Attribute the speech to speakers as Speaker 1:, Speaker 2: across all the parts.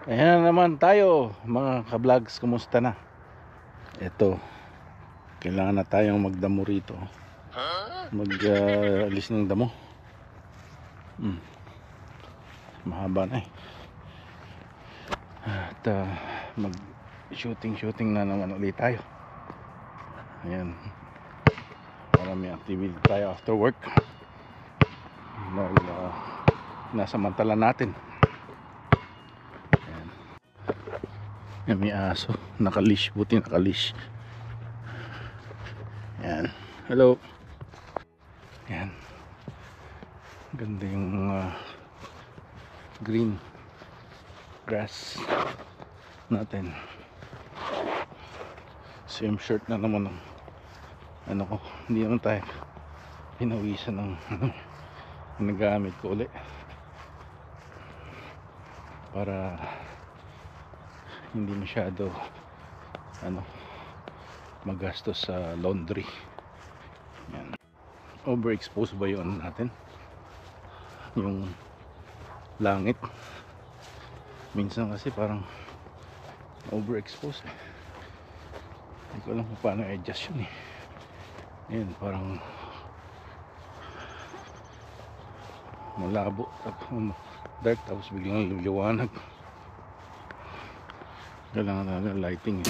Speaker 1: Ayan na naman tayo mga ka-vlogs, kumusta na? Ito, kailangan na tayong magdamo rito. Mag-alis ng damo. Mahaba na eh. At mag-shooting na naman ulit tayo. Ayan, para may activity tayo after work. Nasamantala natin. Yan, may aso, nakalish, buti nakalish. Yan, hello. Yan, ganda yung green grass natin. Same shirt na naman ng ano ko, hindi naman tayo pinawisan ng nagamit ko ulit para hindi masyado magastos sa laundry. Yan. Overexposed ba yun natin, yung langit? Minsan kasi parang overexposed eh. Hindi ko alam kung paano i-adjust yun eh. Yan, parang malabo, dark, tapos biglang liwanag. Kailangan natin lighting eh.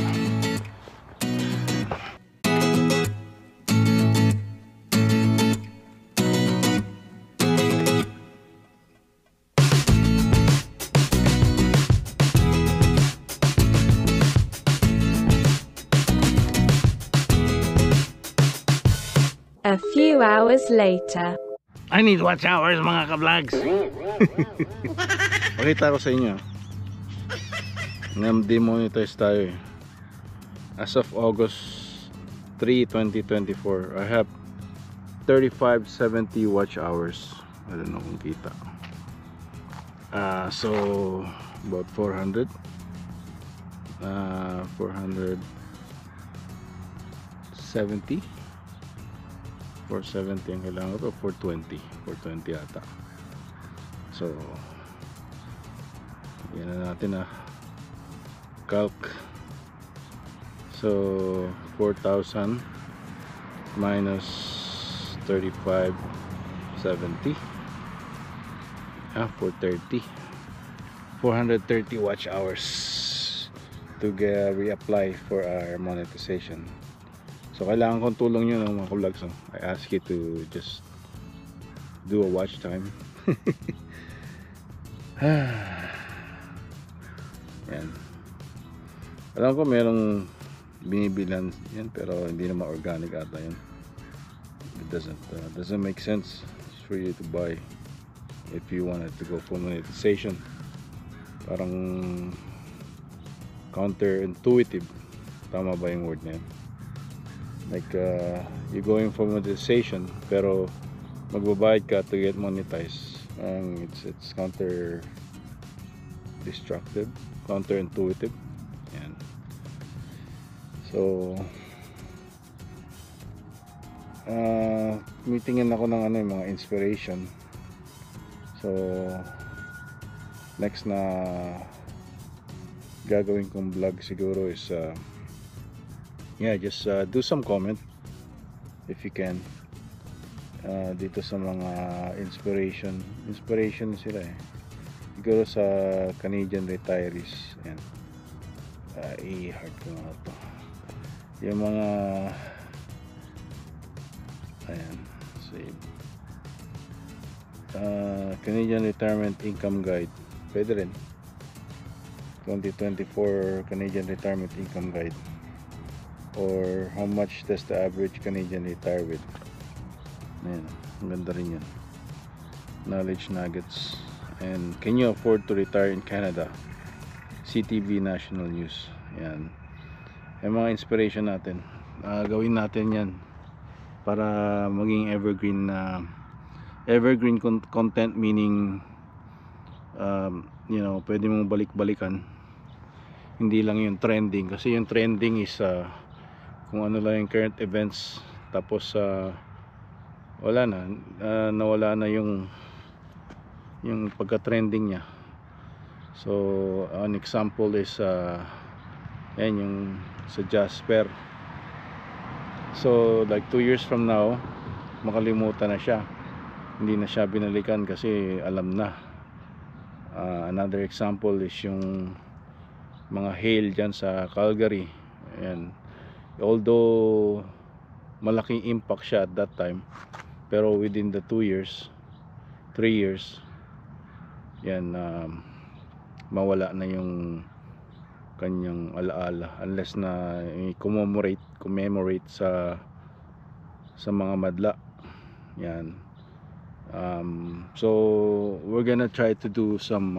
Speaker 2: A few hours later.
Speaker 1: I need watch hours mga ka-vlogs. Pakita ko sa inyo. Demonetize tayo eh. As of August 3, 2024, I have 3570 watch hours. I don't know kung kita. So about 400 470 ang kailangan ko, 420 yata. So yan na natin calc. So 4,000 minus 3570, 430 watch hours to reapply for our monetization. So kailangan kong tulong nyo ng mga vlogs. I ask you to just do a watch time. Yan. Alam ko merong binibilan yan, pero hindi naman organic ata yan. It doesn't make sense for you to buy if you wanted to go for monetization. Parang counterintuitive, tama ba yung word na yan? Like you're going for monetization pero magbabayad ka to get monetized. It's counter-destructive, counterintuitive. Yan. So meetingin ako ng yung mga inspiration. So next na gagawin kong vlog siguro is just do some comment if you can dito sa mga inspiration sila eh. Siguro sa Canadian retirees. Yan. I-heart ko nga ito. Yung mga ayan, save. Canadian Retirement Income Guide. Pwede rin. 2024 Canadian Retirement Income Guide. Or how much does the average Canadian retire with? Ayan, ang ganda rin yan. Knowledge nuggets. And can you afford to retire in Canada? CTV National News. Ayan. Yung mga inspiration natin. Gawin natin yan para maging evergreen content, meaning pwede mong balik-balikan. Hindi lang yung trending, kasi yung trending is kung ano lang yung current events, tapos nawala na yung pagka-trending niya. So an example is yan yung sa Jasper. So like 2 years from now, makalimutan na siya, hindi na siya binalikan kasi alam na. Another example is yung mga hail dyan sa Calgary. Ayan. Although malaking impact siya at that time, pero within the 2 years 3 years yan, mawala na yung kanyang alaala unless na commemorate sa mga madla. Yan. So we're gonna try to do some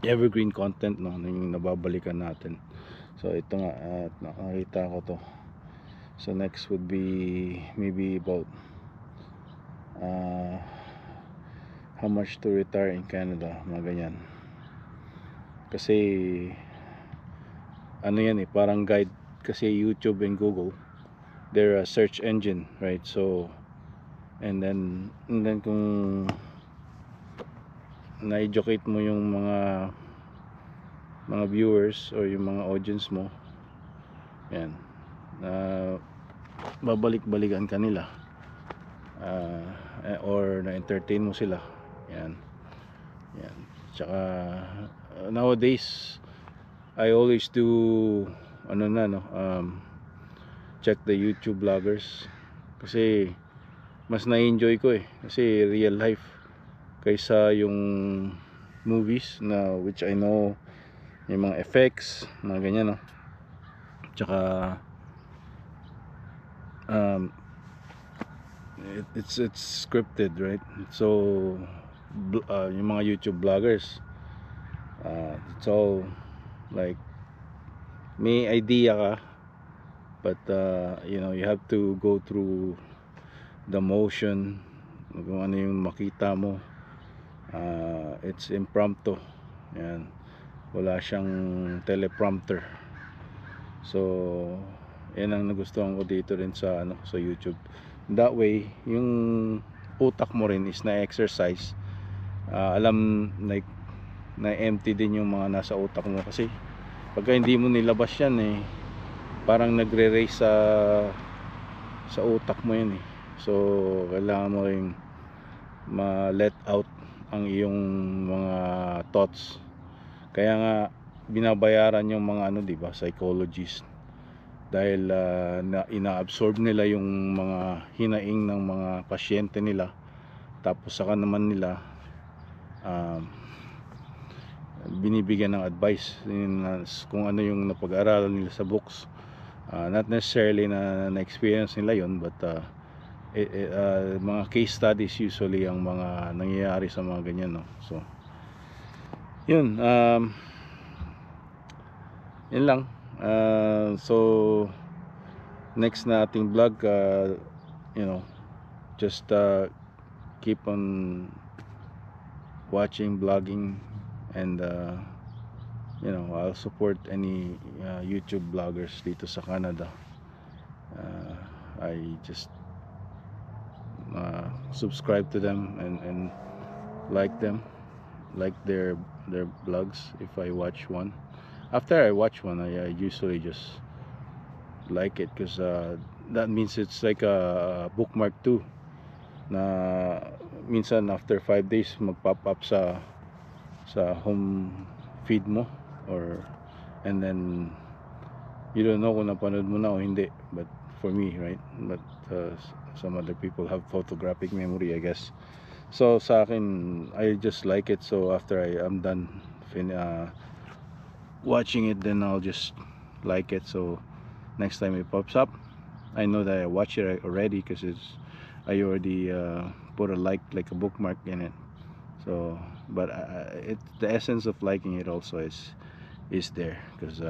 Speaker 1: evergreen content, no, yung nababalikan natin. So ito nga, at nakakita ko to. So next would be maybe about how much to retire in Canada, mga ganyan. Kasi ano yan parang guide, kasi YouTube and Google, they're a search engine, right? So and then kung na-educate mo yung mga viewers or yung mga audience mo, yan, babalik-balikan kanila, or na-entertain mo sila. Yan. Tsaka nowadays I always do check the YouTube vloggers kasi mas na-enjoy ko kasi real life kaysa yung movies na which I know yung mga effects, mga ganyan, no. Tsaka it's scripted, right? So yung mga YouTube vloggers, it's all like may idea ka, but you have to go through the motion kung ano yung makita mo. It's impromptu. Yan, wala siyang teleprompter. So yan ang nagustuhan ko dito rin sa YouTube. That way yung utak mo rin is na-exercise. Alam, like na-empty din yung mga nasa utak mo, kasi pagka hindi mo nilabas yan parang nagre-race sa utak mo yan So kailangan mo ring ma-let out ang iyong mga thoughts. Kaya nga binabayaran yung mga diba, psychologists, dahil ina-absorb nila yung mga hinaing ng mga pasyente nila, tapos saka naman nila binibigyan ng advice kung ano yung napag-aralan nila sa books. Not necessarily na-experience nila yon, but mga case studies usually ang mga nangyayari sa mga ganyan, no? So yun, yun lang. So next na ating vlog, just keep on watching vlogging, and I'll support any YouTube vloggers dito sa Canada. I just subscribe to them and like their vlogs. If I watch one, after I watch one, I usually just like it, because that means it's like a bookmark too, na minsan after 5 days mag-pop up sa home feed mo, and then you don't know kung napanood mo na o hindi. But for me, right, but some other people have photographic memory, I guess. So sa akin, I just like it. So after I'm done watching it, then I'll just like it. So next time it pops up, I know that I watched it already, because I already put a like a bookmark in it. So but the essence of liking it also is there, because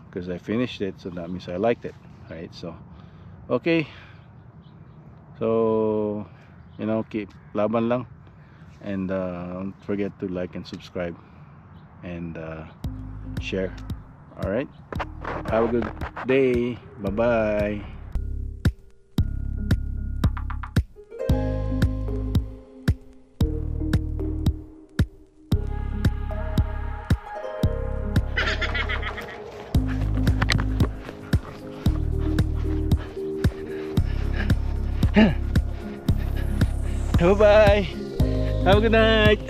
Speaker 1: because I finished it, so that means I liked it, right? So okay, so keep laban lang, and don't forget to like and subscribe and share. All right, have a good day. Bye bye. Bye-bye. Have a good night.